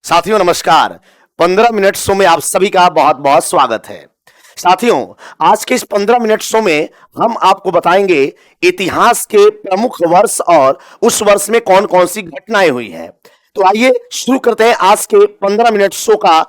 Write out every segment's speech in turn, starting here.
साथियों नमस्कार। 15 minute show में आप सभी का बहुत बहुत स्वागत है। साथियों, आज के इस 15 मिनट शो में हम आपको बताएंगे इतिहास के प्रमुख वर्ष और उस वर्ष में कौन कौन सी घटनाएं हुई हैं। तो आइए शुरू करते हैं आज के 15 मिनट शो का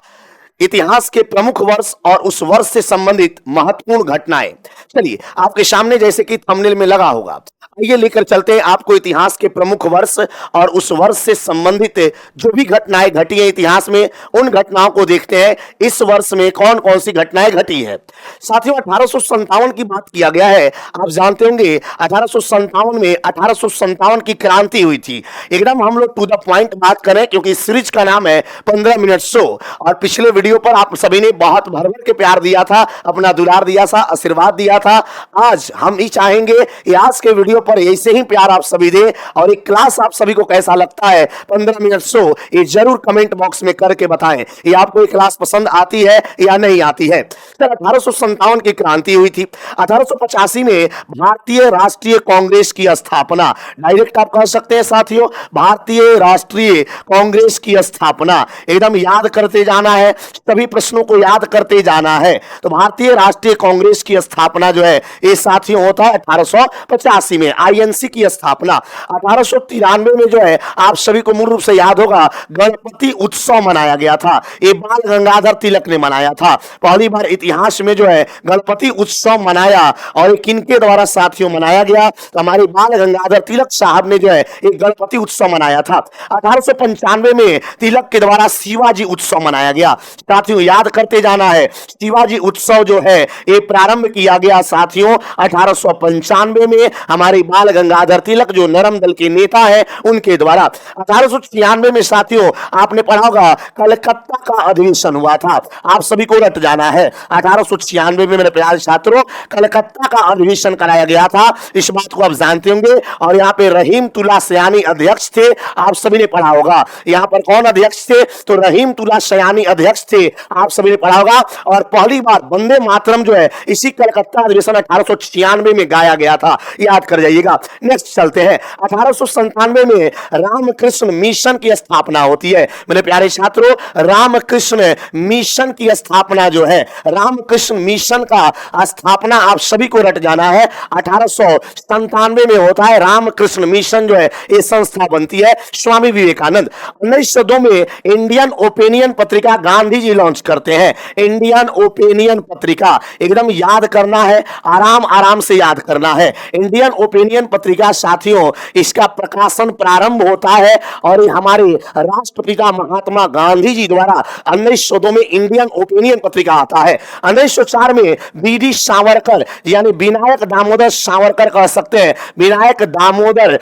इतिहास के प्रमुख वर्ष और उस वर्ष से संबंधित महत्वपूर्ण घटनाएं। चलिए, आपके सामने जैसे कि थंबनेल में लगा होगा, आइए लेकर चलते हैं आपको इतिहास के प्रमुख वर्ष और उस वर्ष से संबंधित जो भी घटनाएं घटी हैं इतिहास में, उन घटनाओं को देखते हैं इस वर्ष में कौन कौन सी घटनाएं घटी है। साथियों, 1857 की बात किया गया है। आप जानते होंगे 1857 में 1857 की क्रांति हुई थी। एकदम हम लोग टू द पॉइंट बात करें, क्योंकि इस सीरीज का नाम है 15 मिनट शो। और पिछले वीडियो पर आप सभी ने बहुत भर भर के प्यार दिया था, अपना दुलार दिया था, आशीर्वाद दिया था। आज हम ही चाहेंगे कि आज के वीडियो पर ऐसे ही प्यार आप सभी दें। और एक क्लास आप सभी को कैसा लगता है 15 मिनट शो, ये जरूर कमेंट बॉक्स में करके बताएं। ये आपको ये क्लास पसंद आती है या नहीं आती है। 1857 की क्रांति हुई थी। 1885 में भारतीय राष्ट्रीय कांग्रेस की स्थापना, डायरेक्ट आप कह सकते हैं साथियों, भारतीय राष्ट्रीय कांग्रेस की स्थापना। एकदम याद करते जाना है, सभी प्रश्नों को याद करते जाना है। तो भारतीय राष्ट्रीय कांग्रेस की स्थापना जो है ये साथियों होता है 1885 में। आईएनसी की स्थापना 1893 में जो है आप सभी को मूल रूप से याद होगा, गणपति उत्सव मनाया गया था। ये बाल गंगाधर तिलक ने मनाया था। पहली बार इतिहास में जो है गणपति उत्सव मनाया। और ये किनके द्वारा साथियों मनाया गया? तो हमारे बाल गंगाधर तिलक साहब ने जो है एक गणपति उत्सव मनाया था। 1895 में तिलक के द्वारा शिवाजी उत्सव मनाया गया। साथियों याद करते जाना है, शिवाजी उत्सव जो है ये प्रारंभ किया गया साथियों 1895 में हमारे बाल गंगाधर तिलक जो नरम दल के नेता है उनके द्वारा। 1896 में साथियों आपने पढ़ा होगा कलकत्ता का अधिवेशन हुआ था। आप सभी को रट जाना है, 1896 में मेरे प्यारे छात्रों कलकत्ता का अधिवेशन कराया गया था। इस बात को आप जानते होंगे। और यहाँ पे रहीमतुल्लाह सयानी अध्यक्ष थे। आप सभी ने पढ़ा होगा यहाँ पर कौन अध्यक्ष थे? तो रहीमतुल्लाह सयानी अध्यक्ष थे। आप सभी ने पढ़ा होगा। और पहली बार वंदे मातरम जो है इसी कलकत्ता अधिवेशन 1896 में गाया गया था, याद कर जाइएगा। नेक्स्ट चलते हैं, 1897 में रामकृष्ण मिशन की स्थापना होती है। मेरे प्यारे छात्रों, रामकृष्ण मिशन की स्थापना जो है, रामकृष्ण मिशन का स्थापना आप सभी को रट जाना है 1897 में होता है। रामकृष्ण मिशन जो है ये संस्था बनती है स्वामी विवेकानंद। 1902 में इंडियन ओपिनियन पत्रिका गांधी जी लॉन्च करते हैं। इंडियन ओपिनियन पत्रिका एकदम याद करना है, आराम आराम से याद करना है। इंडियन ओपिनियन पत्रिका साथियों इसका प्रकाशन प्रारंभ होता है और ये हमारे राष्ट्रपिता महात्मा गांधी जी द्वारा 1902 में इंडियन ओपिनियन पत्रिका आता है। 1904 में बीडी सावरकर यानी विनायक दामोदर सावरकर कह सकते हैं, विनायक दामोदर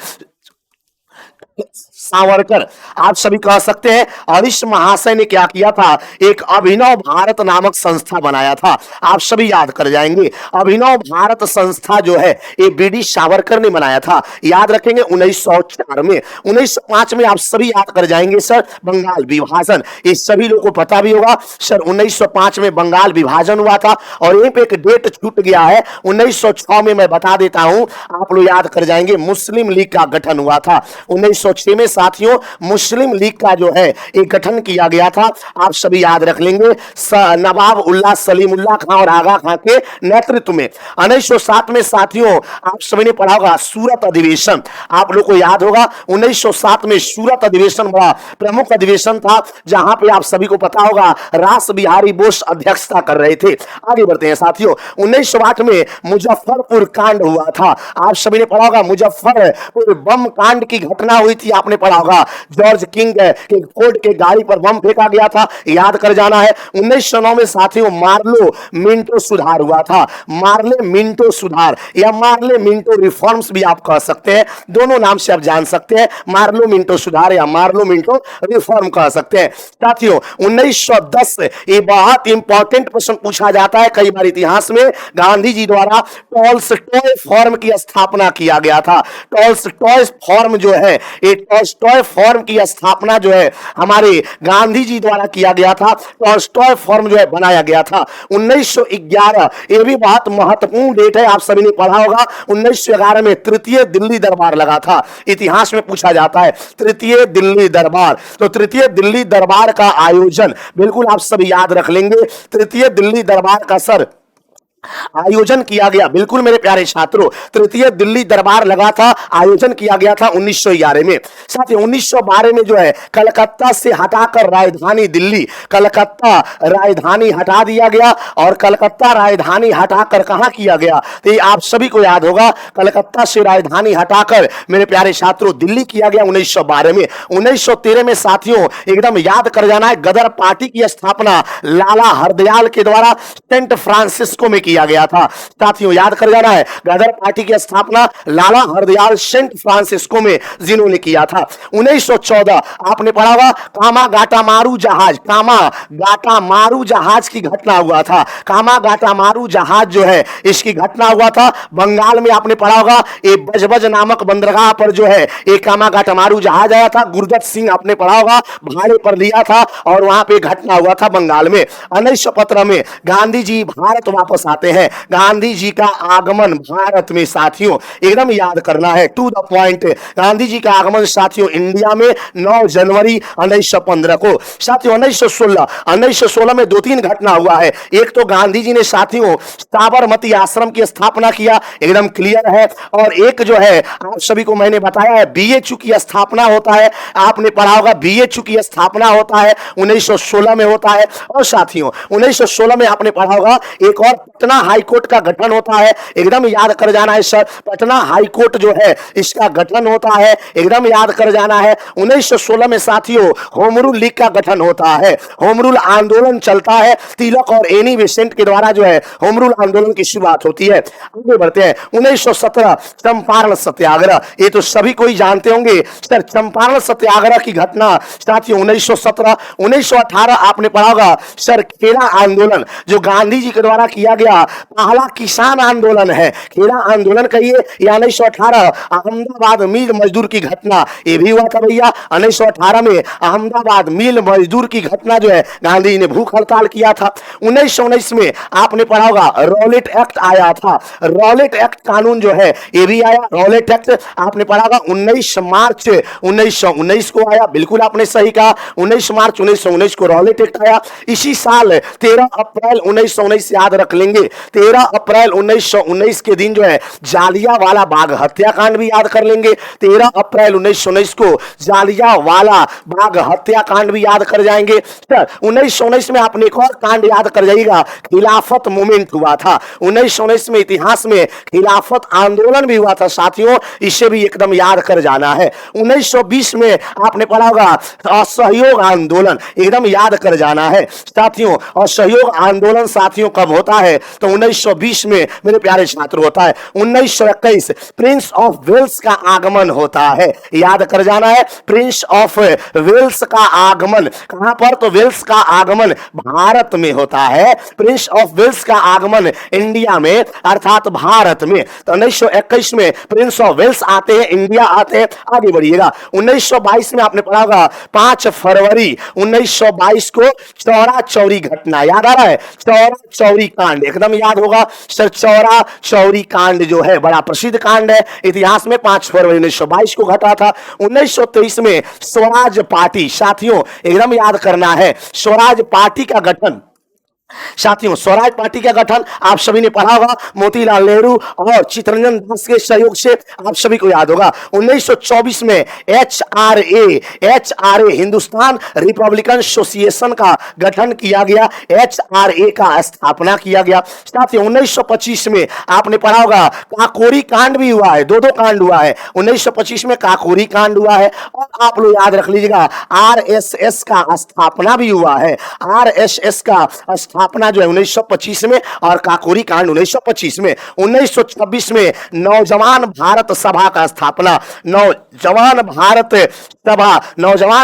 सावरकर आप सभी कह सकते हैं। और इस महाशय ने क्या किया था? एक अभिनव भारत नामक संस्था बनाया था। आप सभी याद कर जाएंगे, अभिनव भारत संस्था जो है ये बीडी सावरकर ने बनाया था। याद रखेंगे 1904 में। 1905 में आप सभी याद कर जाएंगे सर, बंगाल विभाजन। ये सभी लोगों को पता भी होगा सर, 1905 में बंगाल विभाजन हुआ था। और यहीं पे एक डेट छूट गया है 1906 में, मैं बता देता हूं, आप लोग याद कर जाएंगे। मुस्लिम लीग का गठन हुआ था 1906 में साथियों। मुस्लिम लीग का जो है एक गठन किया गया था, आप सभी याद रख लेंगे, नवाब उल्ला सलीमुल्लाह खां और आगा खां के नेतृत्व में। 1907 में साथियों आप सभी ने पढ़ा होगा सूरत अधिवेशन, आप लोग को याद होगा 1907 में सूरत अधिवेशन बड़ा प्रमुख अधिवेशन था, जहां पे आप सभी को पता होगा रास बिहारी बोस अध्यक्षता कर रहे थे। आगे बढ़ते हैं साथियों, 1908 में मुजफ्फरपुर कांड हुआ था। आप सभी ने पढ़ा होगा मुजफ्फरपुर बम कांड की घटना हुई थी। आपने पढ़ा होगा जॉर्ज किंग के कोर्ट के गाड़ी पर बम फेंका गया था, याद कर जाना है। 1909 में साथियों मार्लो मिंटो सुधार हुआ था। मार्ले मिंटो सुधार या मार्ले मिंटो रिफॉर्म्स भी आप कह सकते हैं, दोनों नाम से आप जान सकते हैं, मार्लो मिंटो सुधार या मार्लो मिंटो रिफॉर्म कह सकते हैं। साथियों 1910 ये बहुत इंपॉर्टेंट प्रश्न पूछा जाता है कई बार इतिहास में, गांधी जी द्वारा टॉल्स्टॉय फॉर्म की स्थापना किया गया था। टॉल्स्टॉय फॉर्म जो है ये टॉल्स्टॉय फॉर्म की स्थापना जो है हमारे गांधी जी द्वारा किया गया था। टॉल्स्टॉय फॉर्म जो है बनाया गया था 1911। ये भी बहुत महत्वपूर्ण डेट है, आप सभी ने पढ़ा होगा। 1911 में तृतीय दिल्ली दरबार लगा था। इतिहास में पूछा जाता है तृतीय दिल्ली दरबार, तो तृतीय दिल्ली दरबार का आयोजन बिल्कुल आप सभी याद रख लेंगे। तृतीय दिल्ली दरबार का सर आयोजन किया गया, बिल्कुल मेरे प्यारे छात्रों, तृतीय दिल्ली दरबार लगा था, आयोजन किया गया था 1911 में। साथ ही 1912 में जो है कलकत्ता से हटाकर राजधानी दिल्ली, कलकत्ता राजधानी हटा दिया गया और कलकत्ता राजधानी हटाकर कहां किया गया, तो ये आप सभी को याद होगा। कलकत्ता से राजधानी हटाकर मेरे प्यारे छात्रों दिल्ली किया गया 1912 में। 1913 में साथियों एकदम याद कर जाना है, गदर पार्टी की स्थापना लाला हरदयाल के द्वारा सेंट फ्रांसिस्को में किया गया था। साथियों याद कर जाना है, गदर पार्टी की स्थापना लाला हरदयाल सेंट फ्रांसिस्को में जिन्होंने किया था। 1914 आपने पढ़ा होगा कामागाटामारू जहाज, कामागाटामारू जहाज की घटना हुआ था। कामागाटामारू जहाज जो है इसकी घटना हुआ था बंगाल में। आपने पढ़ा होगा ये बजबज नामक बंदरगाह पर जो है एक कामागाटामारू जहाज आया था। गुरदत्त सिंह आपने पढ़ा होगा भाड़े पर लिया था और वहां पे घटना हुआ था बंगाल में। 1915 में गांधी जी भारत वापस आते हैं। गांधी जी का आगमन भारत में साथियों एकदम याद करना है, to the point. Gandhi ji का आगमन साथियों इंडिया में 9 जनवरी 1915 को। साथियों 1916 में 2-3 घटना हुआ है। एक तो गांधी जी ने साथियों साबरमती आश्रम की स्थापना किया, एकदम क्लियर है। और एक जो है आप सभी को मैंने बताया है बीएचयू की स्थापना होता है। आपने पढ़ा होगा बीएचयू की स्थापना होता है 1916 में होता है। और साथियों 1916 में आपने पढ़ा होगा एक और पटना हाईकोर्ट का गठन होता है, एकदम याद कर जाना है सर। पटना हाईकोर्ट जो है इसका गठन होता है, एकदम याद कर जाना है। 1916 में साथियों होम रूल लीग का गठन होता है। होम रूल आंदोलन चलता है, तिलक और एनी बेसेंट के द्वारा जो है होम रूल आंदोलन की शुरुआत होती है। आगे बढ़ते हैं 1917 चंपारण सत्याग्रह, ये तो सभी कोई जानते होंगे सर। चंपारण सत्याग्रह की घटना साथियों 1917। 1918 आपने पढ़ा होगा सर खेड़ा आंदोलन जो गांधी जी के द्वारा किया गया पहला किसान आंदोलन है। खेड़ा आंदोलन कहिए या 1918 अहमदाबाद मिल मजदूर की घटना, ये भी हुआ था भैया 1918 में। अहमदाबाद मिल मजदूर की घटना जो है गांधी जी ने भूख हड़ताल किया था। 1919 में आपने पढ़ा होगा रॉलेट एक्ट आया था। रॉलेट एक्ट कानून जो है ये भी आया। रॉलेट एक्ट आपने पढ़ा होगा 19 मार्च 1919 को आया, बिल्कुल आपने सही कहा 19 मार्च 1919 को रॉलेट एक्ट आया। इसी साल 13 अप्रैल 1919 याद रख लेंगे, 13 अप्रैल 1919 के दिन जो है जालियांवाला बाग हत्याकांड भी याद कर लेंगे। 13 अप्रैल 1919 को जालियांवाला बाग हत्याकांड भी याद कर जाएंगे। 1919 में आपने एक और कांड याद कर जाइएगा, खिलाफत मूवमेंट हुआ था 1919 में। इतिहास में खिलाफत आंदोलन भी हुआ था साथियों, इसे भी एकदम याद कर जाना है। 1920 में आपने पढ़ा होगा असहयोग आंदोलन, एकदम याद कर जाना है साथियों। असहयोग आंदोलन साथियों कब होता है तो 1920 में मेरे प्यारे छात्र होता है। 1921 प्रिंस ऑफ वेल्स का आगमन होता है, याद कर जाना है। प्रिंस ऑफ वेल्स का आगमन कहां पर, तो वेल्स का आगमन भारत में होता है। प्रिंस ऑफ वेल्स का आगमन इंडिया में अर्थात भारत में। तो 1921 में प्रिंस ऑफ वेल्स आते हैं, इंडिया आते हैं। आगे बढ़िएगा 1922 में आपने पढ़ा होगा 5 फरवरी 1922 को चौरा चौरी घटना, याद आ रहा है चौरा चौरी कांड, एकदम याद होगा सर। चौरा चौरी कांड जो है बड़ा प्रसिद्ध कांड है इतिहास में, 5 फरवरी 1922 को घटा था। 1923 में स्वराज पार्टी साथियों एकदम याद करना है, स्वराज पार्टी का गठन साथियों। स्वराज पार्टी का गठन आप सभी ने पढ़ा होगा, मोतीलाल नेहरू और चित्तरंजन दास के सहयोग से, आप सभी को याद होगा। 1924 में एचआरए हिंदुस्तान रिपब्लिकन एसोसिएशन का गठन किया गया, एचआरए का स्थापना किया गया साथियों। 1925 में आपने पढ़ा होगा काकोरी कांड भी हुआ है, 2 कांड हुआ है 1925 में, काकोरी कांड हुआ है। और आप लोग याद रख लीजिएगा आरएसएस का स्थापना भी हुआ है, आरएसएस का स्थापना जो है 1925 में और काकोरी कांड 1925 में। 1926 में नौजवान भारत सभा का स्थापना, नौजवान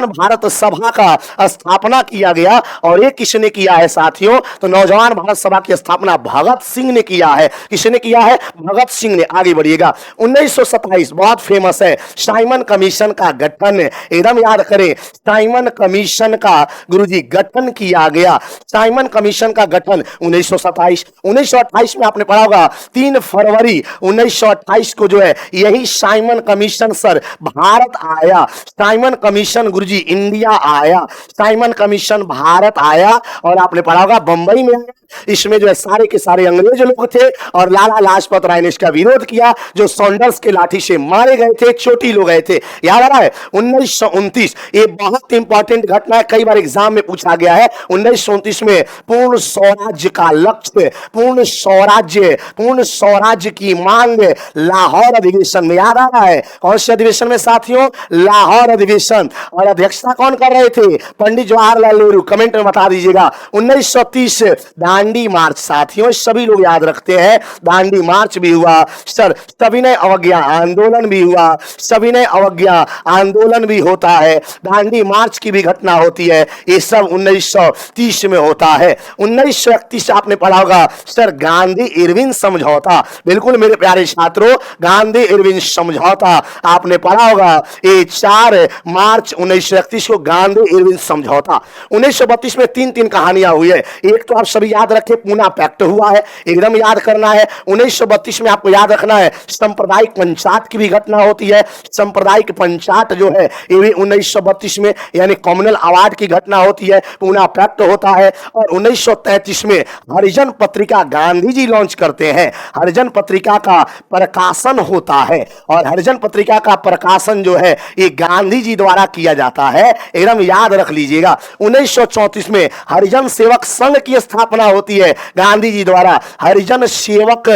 भारत सभा का स्थापना किया गया। और ये किसने किया है साथियों? तो नौजवान भारत सभा की स्थापना भगत सिंह ने किया है। किसने किया है? भगत सिंह ने। आगे बढ़िएगा। 1927 बहुत फेमस है, साइमन कमीशन का गठन, एकदम याद करें, साइमन कमीशन का गुरुजी गठन किया गया। साइमन कमीशन का गठन 1927। 1928 में आपने पढ़ा होगा 3 फरवरी 1928 को जो है यही साइमन कमीशन सर भारत आया। साइमन कमीशन गुरुजी इंडिया आया, साइमन कमीशन भारत आया और आपने पढ़ा होगा बंबई में आया। इसमें जो है सारे के सारे अंग्रेज लोग थे और लाला लाजपत राय ने इसका विरोध किया, जो सॉन्डर्स के लाठी से मारे गए थे, चोटिल हो गए थे। याद आ रहा है? 1929 ये बहुत इंपॉर्टेंट घटना है, कई बार एग्जाम में पूछा गया है। 1929 में पूर्ण स्वराज्य का लक्ष्य, पूर्ण स्वराज्य की मांग, लाहौर अधिवेशन में। याद आ रहा है? कौन से अधिवेशन में साथियों? लाहौर अधिवेशन। और अध्यक्षता कौन कर रहे थे? पंडित जवाहरलाल नेहरू। कमेंट में बता दीजिएगा। 1930 दांडी मार्च साथियों, सभी लोग याद रखते हैं, दांडी मार्च भी हुआ सर, सविनय अवज्ञा आंदोलन भी हुआ, सविनय अवज्ञा आंदोलन भी होता है, दांडी मार्च की भी घटना होती है। ये सब 1930 में होता है। 1931 आपने पढ़ा होगा सर गांधी इरविन समझौता। बिल्कुल मेरे प्यारे छात्रों, गांधी इरविन समझौता आपने पढ़ा होगा। ये 4 मार्च 1931 को गांधी इरविन समझौता। 1932 में 3 कहानियां हुई है। एक तो आप सभी याद रखें, पूना पैक्ट हुआ है, एकदम याद करना है। 1932 में आपको याद रखना है सांप्रदायिक पंचायत की भी घटना होती है। सांप्रदायिक पंचायत जो है ये भी 1932 में यानी कॉमनल अवार्ड की घटना होती है, पूना पैक्ट होता है। और 1933 में हरिजन पत्रिका गांधी जी लॉन्च करते हैं, हरिजन पत्रिका का प्रकाशन होता है। और हरिजन पत्रिका का प्रकाशन जो है ये गांधी जी द्वारा किया जाता है, एकदम याद रख लीजिएगा। 1934 में हरिजन सेवक संघ की स्थापना होती है गांधी जी द्वारा, हरिजन सेवक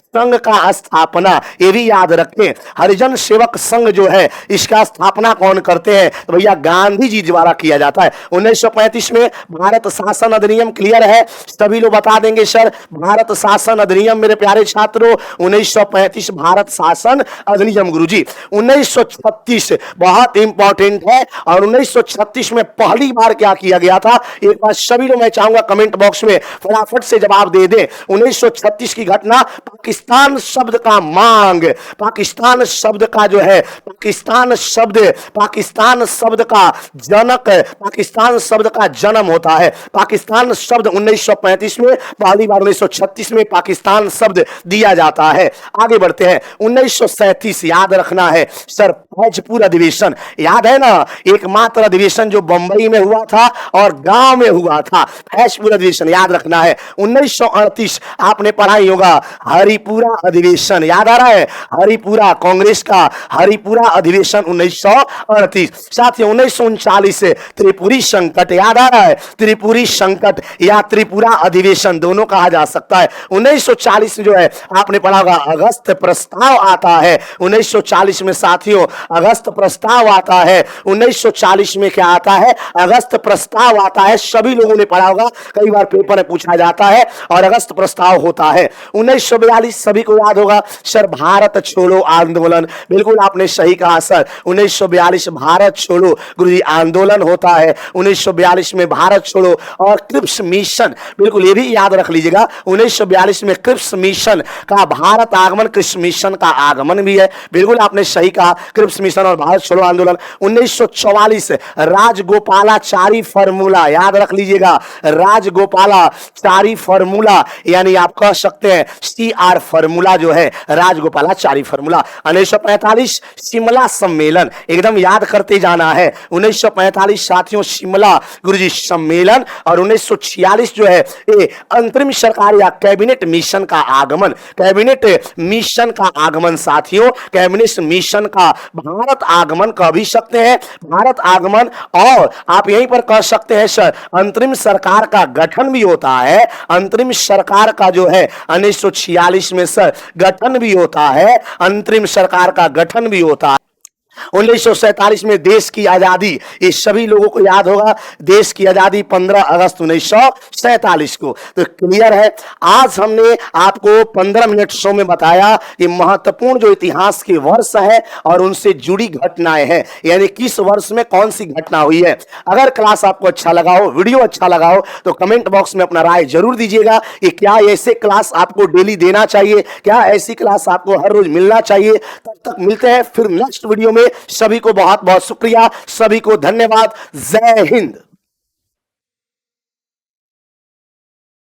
संघ का स्थापना, ये भी याद रखें। हरिजन सेवक संघ जो है इसका स्थापना कौन करते हैं? तो भैया गांधी जी द्वारा किया जाता है। 1935 में भारत शासन अधिनियम, क्लियर है? सभी लोग बता देंगे सर भारत शासन अधिनियम मेरे प्यारे छात्रों। 1935 भारत शासन अधिनियम गुरुजी। 1936 बहुत इंपॉर्टेंट है। और 1936 में पहली बार क्या किया गया था? एक बार सभी लोग मैं चाहूंगा कमेंट बॉक्स में फटाफट से जवाब दे दें। 1936 की घटना, पाकिस्तान शब्द का मांग, पाकिस्तान शब्द का जो है पाकिस्तान शब्द का जनक, पाकिस्तान शब्द का जन्म होता है। पाकिस्तान शब्द 1935 में, पहली बार 1936 में पाकिस्तान शब्द दिया जाता है। आगे बढ़ते हैं। 1937 याद रखना है सर, फैजपुर अधिवेशन, याद है ना? एकमात्र अधिवेशन जो बंबई में हुआ था और गांव में हुआ था, फैजपुर अधिवेशन याद रखना है। 1938 आपने पढ़ा ही होगा हरिपुरा अधिवेशन, याद आ रहा है? हरिपुरा, कांग्रेस का हरिपुरा अधिवेशन 1938। साथ ही 1939 त्रिपुरी संकट, याद आ रहा है? त्रिपुरी संकट या त्रिपुरा अधिवेशन दोनों कहा जा सकता है। 1940 जो है आपने पढ़ा होगा अगस्त प्रस्ताव आता है। 1940 में साथियों अगस्त प्रस्ताव आता है। 1940 में क्या आता है? अगस्त प्रस्ताव आता है। सभी लोगों ने पढ़ा होगा, कई बार पेपर में पूछा जाता है और अगस्त प्रस्ताव होता है। 1942 सभी को याद होगा सर, भारत छोड़ो आंदोलन, बिल्कुल आपने सही कहा सर। 1942 भारत छोड़ो गुरुजी आंदोलन होता है। 1942 में भारत छोड़ो और क्रिप्स मिशन, बिल्कुल ये भी याद रख लीजिएगा। 1942 में क्रिप्स मिशन का भारत आगमन, क्रिप्स मिशन का आगमन भी है, बिल्कुल आपने सही कहा, क्रिप्स मिशन और भारत छोड़ो आंदोलन। 1944 राजगोपालाचारी फॉर्मूला, याद रख लीजिएगा, राजगोपालाचारी फॉर्मूला यानी आप कह सकते हैं CR फॉर्मूला जो है राजगोपालाचारी फॉर्मूला। 1945 शिमला सम्मेलन, एकदम याद करते जाना है। 1945 साथियों शिमला गुरुजी सम्मेलन। और 1946 जो है ये अंतरिम सरकार या कैबिनेट मिशन का आगमन, कैबिनेट मिशन का आगमन साथियों, कैबिनेट मिशन का भारत आगमन कह भी सकते हैं, भारत आगमन। और आप यहीं पर कह सकते हैं सर अंतरिम सरकार का गठन भी होता है। अंतरिम सरकार का जो है 1946 में सर गठन भी होता है, अंतरिम सरकार का गठन भी होता है। 1947 में देश की आजादी, ये सभी लोगों को याद होगा, देश की आजादी 15 अगस्त 1947 को। तो क्लियर है, आज हमने आपको 15 मिनट शो में बताया ये महत्वपूर्ण जो इतिहास के वर्ष है और उनसे जुड़ी घटनाएं हैं, यानी किस वर्ष में कौन सी घटना हुई है। अगर क्लास आपको अच्छा लगा हो, वीडियो अच्छा लगा हो, तो कमेंट बॉक्स में अपना राय जरूर दीजिएगा कि क्या ऐसे क्लास आपको डेली देना चाहिए, क्या ऐसी क्लास आपको हर रोज मिलना चाहिए। तब तक मिलते हैं फिर नेक्स्ट वीडियो में। सभी को बहुत बहुत शुक्रिया, सभी को धन्यवाद। जय हिंद।